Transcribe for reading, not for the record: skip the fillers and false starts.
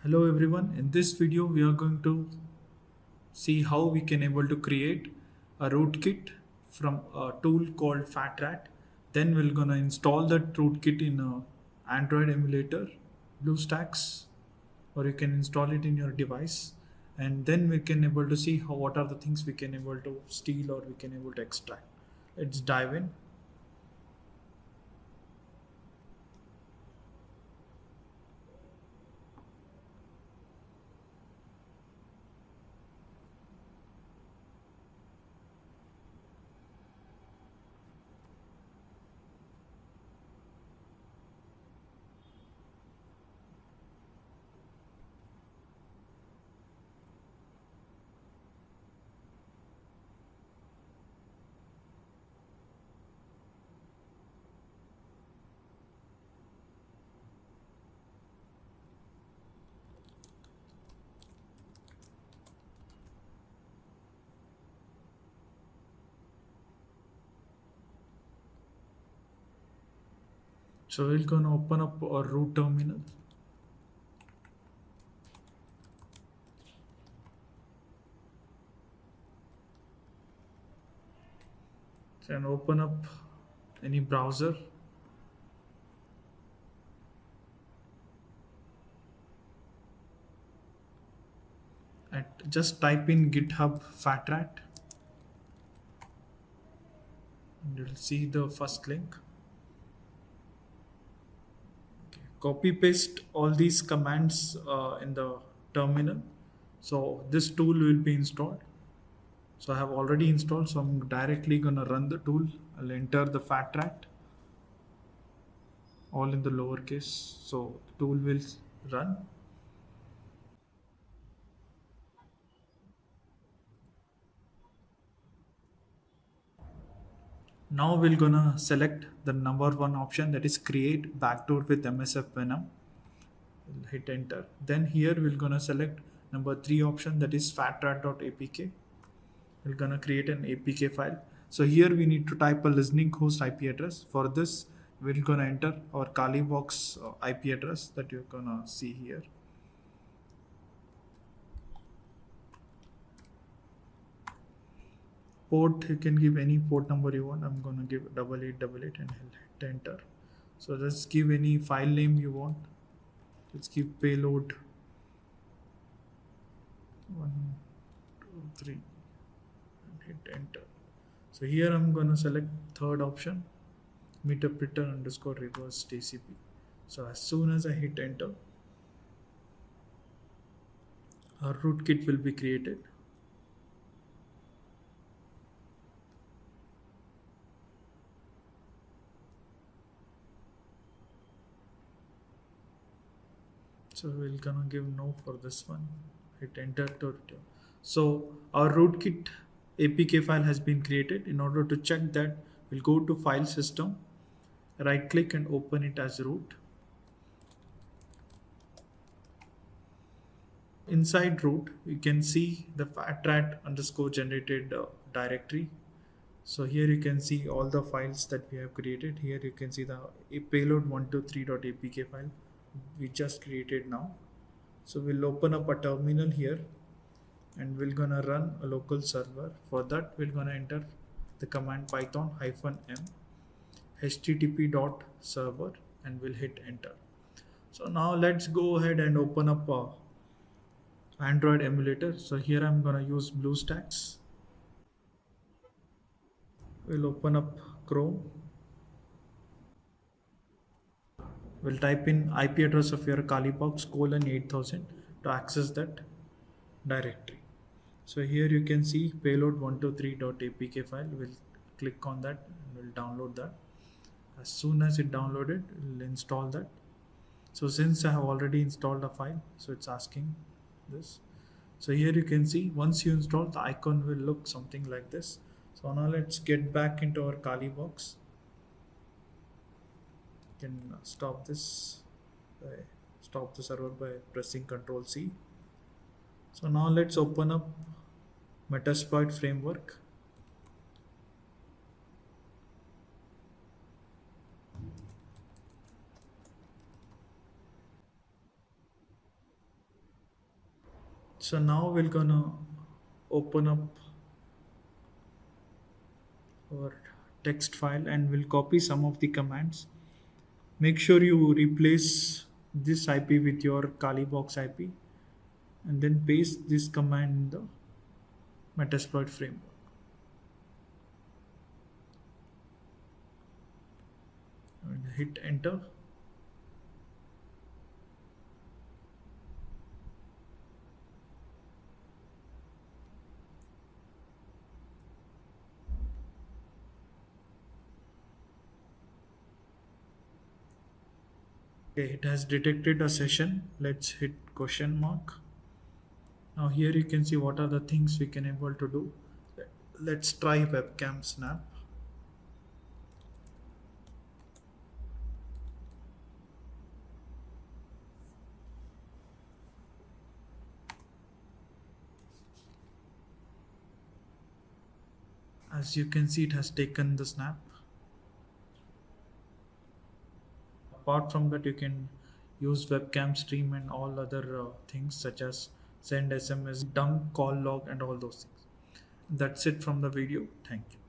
Hello everyone, in this video we are going to see how we can able to create a rootkit from a tool called FatRat. Then we're gonna install that rootkit in a Android emulator, BlueStacks, or you can install it in your device. And then we can able to see how what are the things we can able to steal or we can able to extract. Let's dive in. So we're gonna open up our root terminal. And open up any browser. And just type in GitHub FatRat and you'll see the first link. Okay. Copy paste all these commands in the terminal. So this tool will be installed. So I have already installed, so I'm directly gonna run the tool. I'll enter the FatRat all in the lowercase, so the tool will run. Now we're gonna select the number one option, that is create backdoor with MSF Venom. We'll hit enter. Then here we're gonna select number three option, that is fatrat.apk. We're gonna create an APK file. So here we need to type a listening host IP address. For this, we're gonna enter our Kalibox IP address that you're gonna see here. Port, you can give any port number you want. I'm gonna give 8888 and hit enter. So let's give any file name you want. Let's give payload 123 and hit enter. So here I'm gonna select third option, meterpreter underscore reverse TCP. So as soon as I hit enter, our rootkit will be created. So we're gonna give no for this one. Hit enter to return. So our rootkit APK file has been created. In order to check that, we'll go to file system, right click and open it as root. Inside root, you can see the fatrat underscore generated directory. So here you can see all the files that we have created. Here you can see the payload 123.apk file we just created now. So we'll open up a terminal here and we're gonna run a local server. For that, we're gonna enter the command python -m http.server and we'll hit enter. So now let's go ahead and open up a Android emulator. So here I'm gonna use BlueStacks. We'll open up Chrome. We'll type in IP address of your Kalibox :8000 to access that directory. So here you can see payload 123.apk file. We'll click on that and we'll download that. As soon as it downloaded, we'll install that. So since I have already installed a file, so it's asking this. So here you can see once you install, the icon will look something like this. So now let's get back into our Kalibox. You can stop this, stop the server by pressing Ctrl C. So now let's open up Metasploit framework. So now we're gonna open up our text file and we'll copy some of the commands. Make sure you replace this IP with your Kalibox IP and then paste this command in the Metasploit framework. And hit enter. Okay, it has detected a session. Let's hit question mark. Now here you can see what are the things we can able to do. Let's try webcam snap. As you can see, it has taken the snap. Apart from that, you can use webcam stream and all other things such as send SMS, dump, call log, and all those things. That's it from the video. Thank you.